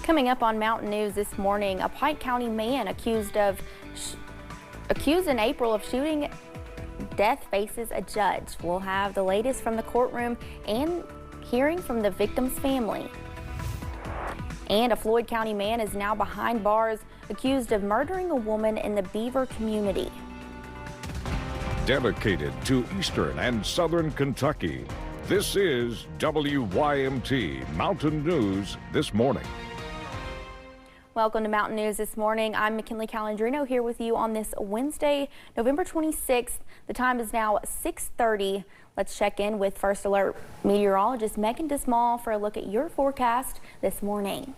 Coming up on Mountain News this morning, a Pike County man accused in April of shooting death faces a judge. We'll have the latest from the courtroom and hearing from the victim's family. And a Floyd County man is now behind bars accused of murdering a woman in the Beaver community. Dedicated to Eastern and Southern Kentucky, this is WYMT Mountain News This Morning. Welcome to Mountain News This Morning. I'm McKinley Calandrino here with you on this Wednesday, November 26th. The time is now 6:30. Let's check in with First Alert meteorologist Megan Dismal for a look at your forecast this morning.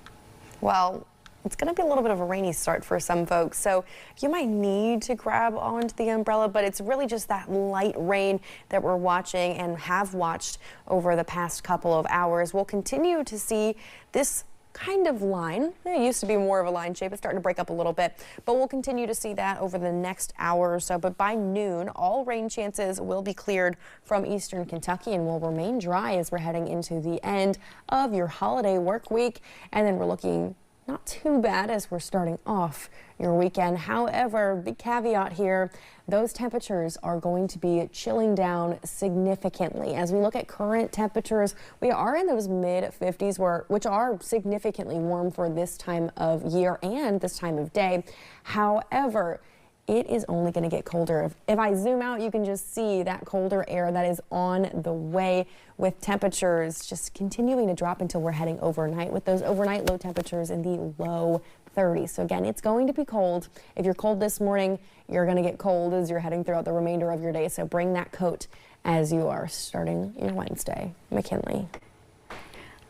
Well, it's going to be a little bit of a rainy start for some folks, so you might need to grab onto the umbrella, but it's really just that light rain that we're watching and have watched over the past couple of hours. We'll continue to see this kind of line. It used to be more of a line shape. It's starting to break up a little bit, but we'll continue to see that over the next hour or so. But by noon, all rain chances will be cleared from eastern Kentucky and will remain dry as we're heading into the end of your holiday work week. And then we're looking not too bad as we're starting off your weekend. However, big caveat here, those temperatures are going to be chilling down significantly. As we look at current temperatures, we are in those mid-50s, which are significantly warm for this time of year and this time of day. However, it is only going to get colder. If I zoom out, you can just see that colder air that is on the way, with temperatures just continuing to drop until we're heading overnight, with those overnight low temperatures in the low 30s. So again, it's going to be cold. If you're cold this morning, you're going to get cold as you're heading throughout the remainder of your day. So bring that coat as you are starting your Wednesday. McKinley.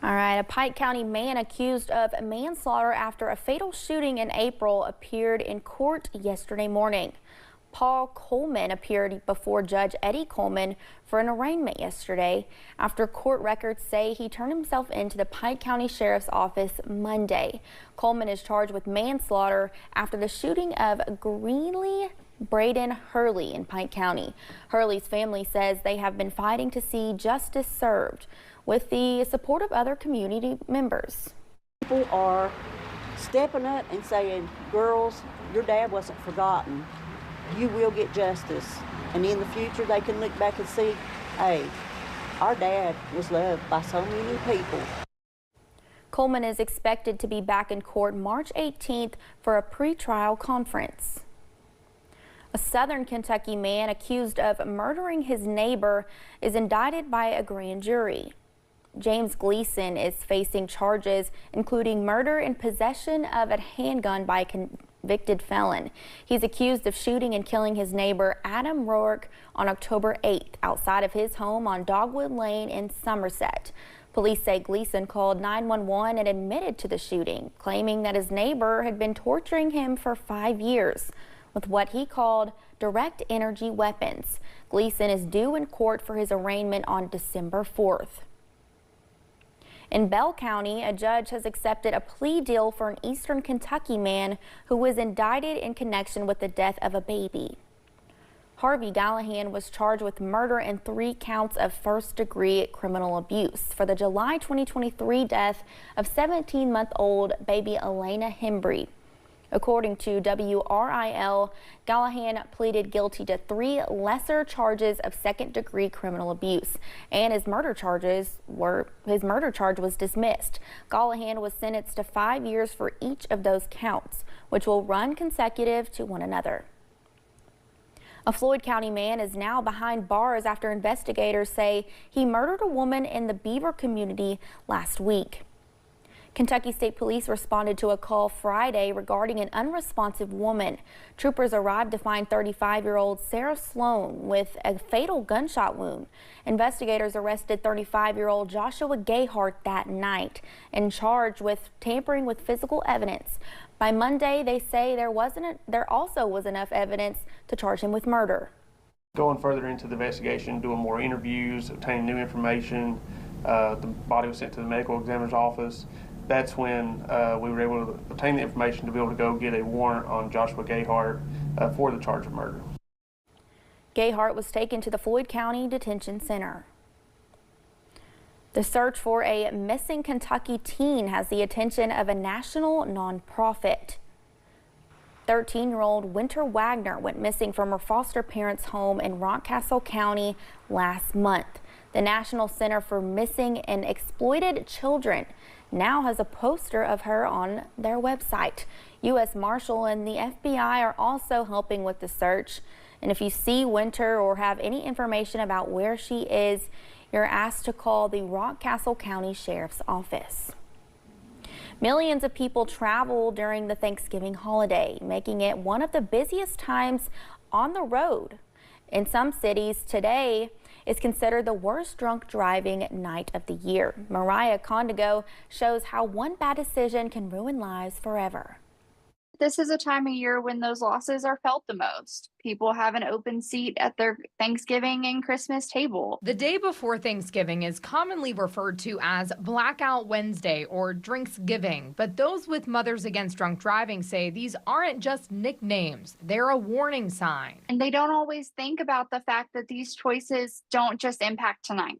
All right, a Pike County man accused of manslaughter after a fatal shooting in April appeared in court yesterday morning. Paul Coleman appeared before Judge Eddie Coleman for an arraignment yesterday after court records say he turned himself into the Pike County Sheriff's Office Monday. Coleman is charged with manslaughter after the shooting of Greenlee Braden Hurley in Pike County. Hurley's family says they have been fighting to see justice served with the support of other community members. People are stepping up and saying, girls, your dad wasn't forgotten. You will get justice. And in the future, they can look back and see, hey, our dad was loved by so many people. Coleman is expected to be back in court March 18th for a pretrial conference. A Southern Kentucky man accused of murdering his neighbor is indicted by a grand jury. James Gleason is facing charges including murder and possession of a handgun by a convicted felon. He's accused of shooting and killing his neighbor Adam Rourke on October 8th outside of his home on Dogwood Lane in Somerset. Police say Gleason called 911 and admitted to the shooting, claiming that his neighbor had been torturing him for 5 years with what he called direct energy weapons. Gleason is due in court for his arraignment on December 4th. In Bell County, a judge has accepted a plea deal for an eastern Kentucky man who was indicted in connection with the death of a baby. Harvey Gallahan was charged with murder and 3 counts of first-degree criminal abuse for the July 2023 death of 17-month-old baby Elena Hembry. According to WRIL, Gallahan pleaded guilty to 3 lesser charges of second-degree criminal abuse, and his murder charge was dismissed. Gallahan was sentenced to 5 years for each of those counts, which will run consecutive to one another. A Floyd County man is now behind bars after investigators say he murdered a woman in the Beaver community last week. Kentucky State Police responded to a call Friday regarding an unresponsive woman. Troopers arrived to find 35-year-old Sarah Sloan with a fatal gunshot wound. Investigators arrested 35-year-old Joshua Gayhart that night and charged with tampering with physical evidence. By Monday, they say there also was enough evidence to charge him with murder. Going further into the investigation, doing more interviews, obtaining new information, the body was sent to the medical examiner's office. That's when we were able to obtain the information to be able to go get a warrant on Joshua Gayhart for the charge of murder. Gayhart was taken to the Floyd County Detention Center. The search for a missing Kentucky teen has the attention of a national nonprofit. 13-year-old Winter Wagner went missing from her foster parents' home in Rockcastle County last month. The National Center for Missing and Exploited Children now has a poster of her on their website. U.S. Marshal and the FBI are also helping with the search. And if you see Winter or have any information about where she is, you're asked to call the Rockcastle County Sheriff's Office. Millions of people travel during the Thanksgiving holiday, making it one of the busiest times on the road. In some cities, today is considered the worst drunk driving night of the year. Mariah Condigo shows how one bad decision can ruin lives forever. This is a time of year when those losses are felt the most. People have an open seat at their Thanksgiving and Christmas table. The day before Thanksgiving is commonly referred to as Blackout Wednesday or Drinksgiving, but those with Mothers Against Drunk Driving say these aren't just nicknames, they're a warning sign. And they don't always think about the fact that these choices don't just impact tonight.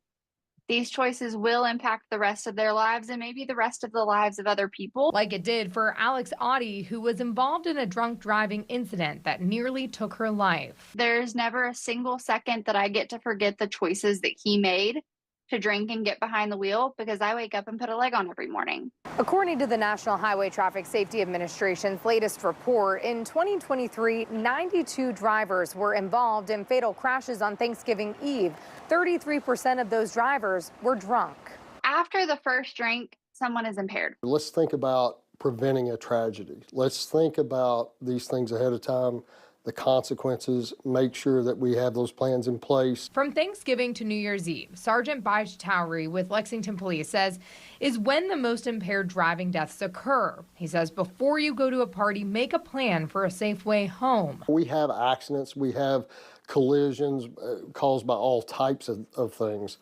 These choices will impact the rest of their lives and maybe the rest of the lives of other people. Like it did for Alex Audie, who was involved in a drunk driving incident that nearly took her life. There's never a single second that I get to forget the choices that he made to drink and get behind the wheel, because I wake up and put a leg on every morning. According to the National Highway Traffic Safety Administration's latest report, in 2023, 92 drivers were involved in fatal crashes on Thanksgiving Eve. 33% of those drivers were drunk. After the first drink, someone is impaired. Let's think about preventing a tragedy. Let's think about these things ahead of time, the consequences, make sure that we have those plans in place. From Thanksgiving to New Year's Eve, Sergeant Bij Towery with Lexington Police says is when the most impaired driving deaths occur. He says before you go to a party, make a plan for a safe way home. We have accidents, we have collisions caused by all types of things.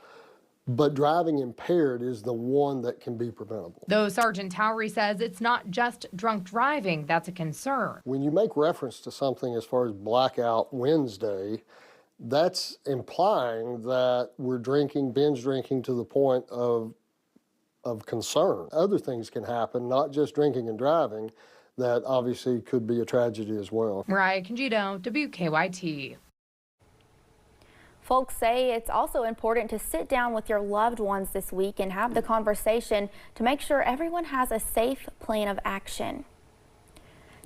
But driving impaired is the one that can be preventable. Though Sergeant Towery says it's not just drunk driving that's a concern. When you make reference to something as far as Blackout Wednesday, that's implying that we're drinking, binge drinking to the point of concern. Other things can happen, not just drinking and driving, that obviously could be a tragedy as well. Mariah Condigo, WKYT. Folks say it's also important to sit down with your loved ones this week and have the conversation to make sure everyone has a safe plan of action.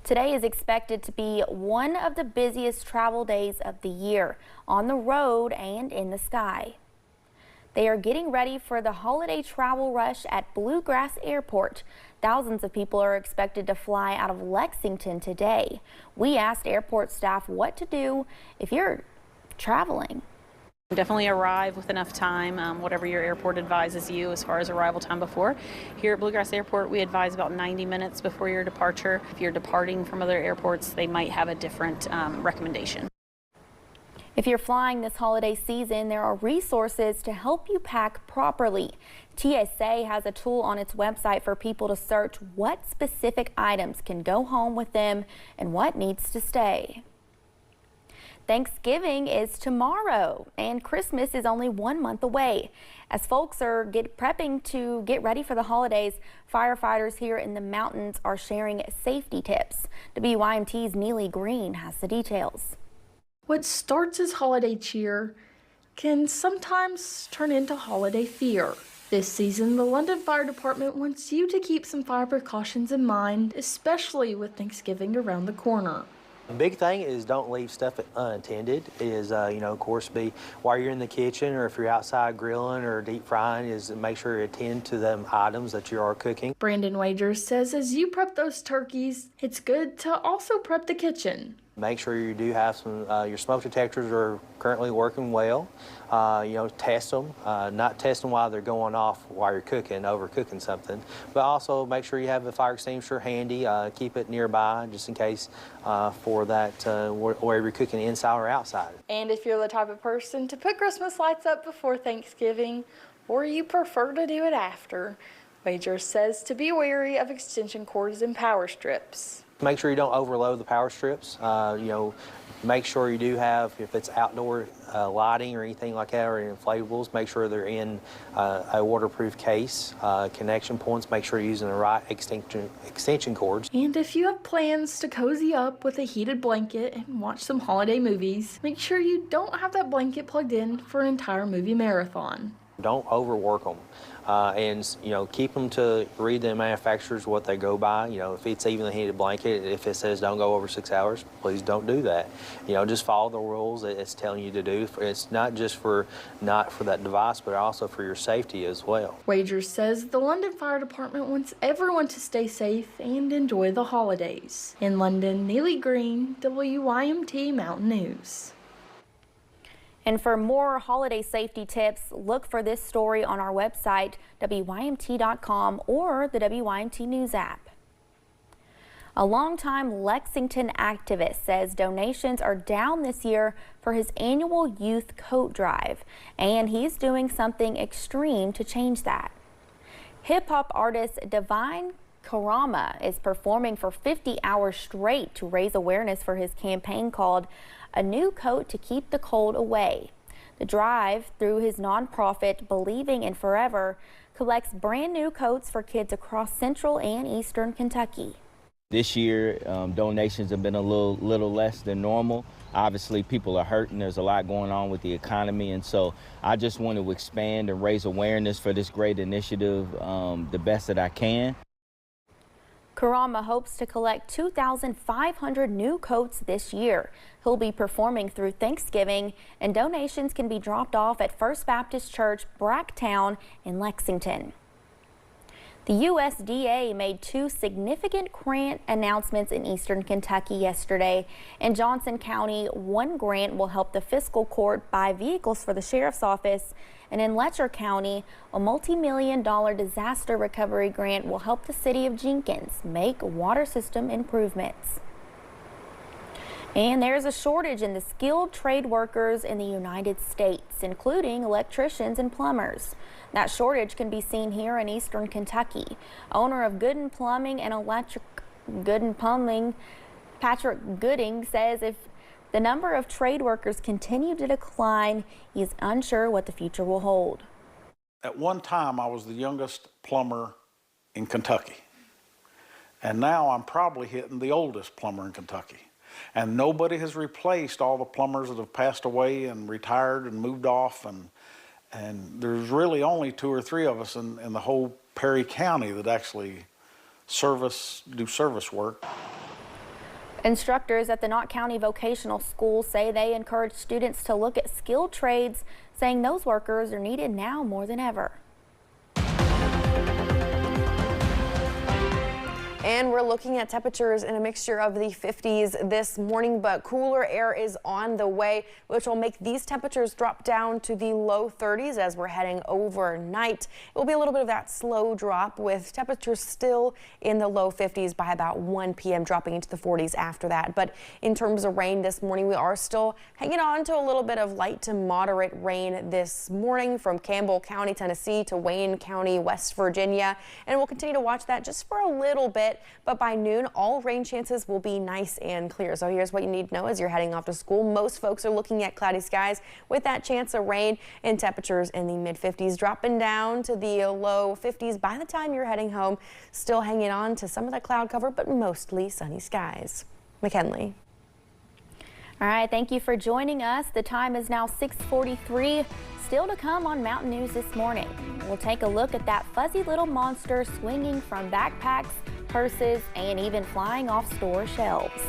Today is expected to be one of the busiest travel days of the year, on the road and in the sky. They are getting ready for the holiday travel rush at Bluegrass Airport. Thousands of people are expected to fly out of Lexington today. We asked airport staff what to do if you're traveling. Definitely arrive with enough time, whatever your airport advises you as far as arrival time before. Here at Bluegrass Airport, we advise about 90 minutes before your departure. If you're departing from other airports, they might have a different recommendation. If you're flying this holiday season, there are resources to help you pack properly. TSA has a tool on its website for people to search what specific items can go home with them and what needs to stay. Thanksgiving is tomorrow and Christmas is only 1 month away. As folks are prepping to get ready for the holidays, firefighters here in the mountains are sharing safety tips. WYMT's Neely Green has the details. What starts as holiday cheer can sometimes turn into holiday fear. This season, the London Fire Department wants you to keep some fire precautions in mind, especially with Thanksgiving around the corner. The big thing is don't leave stuff unattended. Is of course, while you're in the kitchen or if you're outside grilling or deep frying, is make sure you attend to them items that you are cooking. Brandon Wagers says as you prep those turkeys, it's good to also prep the kitchen. Make sure you do have some, your smoke detectors are currently working well. Test them, not test them while they're going off while you're cooking, overcooking something. But also make sure you have a fire extinguisher handy, keep it nearby just in case for that, wherever you're cooking inside or outside. And if you're the type of person to put Christmas lights up before Thanksgiving, or you prefer to do it after, Wagers says to be wary of extension cords and power strips. Make sure you don't overload the power strips. Make sure you do have, if it's outdoor lighting or anything like that, or inflatables, make sure they're in a waterproof case. Connection points, make sure you're using the right extension cords. And if you have plans to cozy up with a heated blanket and watch some holiday movies, make sure you don't have that blanket plugged in for an entire movie marathon. Don't overwork them, and keep them to read the manufacturers what they go by. If it's even a heated blanket, if it says don't go over 6 hours, please don't do that. Just follow the rules that it's telling you to do. It's not just not for that device, but also for your safety as well. Wagers says the London Fire Department wants everyone to stay safe and enjoy the holidays. In London, Neely Green, WYMT Mountain News. And for more holiday safety tips, look for this story on our website, WYMT.com, or the WYMT News app. A longtime Lexington activist says donations are down this year for his annual youth coat drive, and he's doing something extreme to change that. Hip-hop artist Divine Karama is performing for 50 hours straight to raise awareness for his campaign called A New Coat to Keep the Cold Away. The drive, through his nonprofit Believing in Forever, collects brand new coats for kids across central and eastern Kentucky. This year, donations have been a little less than normal. Obviously, people are hurting. There's a lot going on with the economy, and so I just want to expand and raise awareness for this great initiative the best that I can. Karama hopes to collect 2,500 new coats this year. He'll be performing through Thanksgiving, and donations can be dropped off at First Baptist Church, Bracktown in Lexington. The USDA made 2 significant grant announcements in eastern Kentucky yesterday. In Johnson County, 1 grant will help the fiscal court buy vehicles for the sheriff's office. And in Letcher County, a multi-million-dollar disaster recovery grant will help the city of Jenkins make water system improvements. And there's a shortage in the skilled trade workers in the United States, including electricians and plumbers. That shortage can be seen here in eastern Kentucky. Owner of Gooden Plumbing and Gooden Plumbing, Patrick Gooding, says if the number of trade workers continue to decline, he is unsure what the future will hold. At one time, I was the youngest plumber in Kentucky. And now I'm probably hitting the oldest plumber in Kentucky. And nobody has replaced all the plumbers that have passed away and retired and moved off. And there's really only 2 or 3 of us in the whole Perry County that actually do service work. Instructors at the Knott County Vocational School say they encourage students to look at skilled trades, saying those workers are needed now more than ever. And we're looking at temperatures in a mixture of the 50s this morning, but cooler air is on the way, which will make these temperatures drop down to the low 30s as we're heading overnight. It will be a little bit of that slow drop, with temperatures still in the low 50s by about 1 p.m., dropping into the 40s after that. But in terms of rain this morning, we are still hanging on to a little bit of light to moderate rain this morning from Campbell County, Tennessee to Wayne County, West Virginia. And we'll continue to watch that just for a little bit. But by noon, all rain chances will be nice and clear. So here's what you need to know as you're heading off to school. Most folks are looking at cloudy skies with that chance of rain, and temperatures in the mid-50s, dropping down to the low 50s by the time you're heading home. Still hanging on to some of the cloud cover, but mostly sunny skies. McKinley. All right, thank you for joining us. The time is now 6:43. Still to come on Mountain News this morning. We'll take a look at that fuzzy little monster swinging from backpacks, purses, and even flying off store shelves.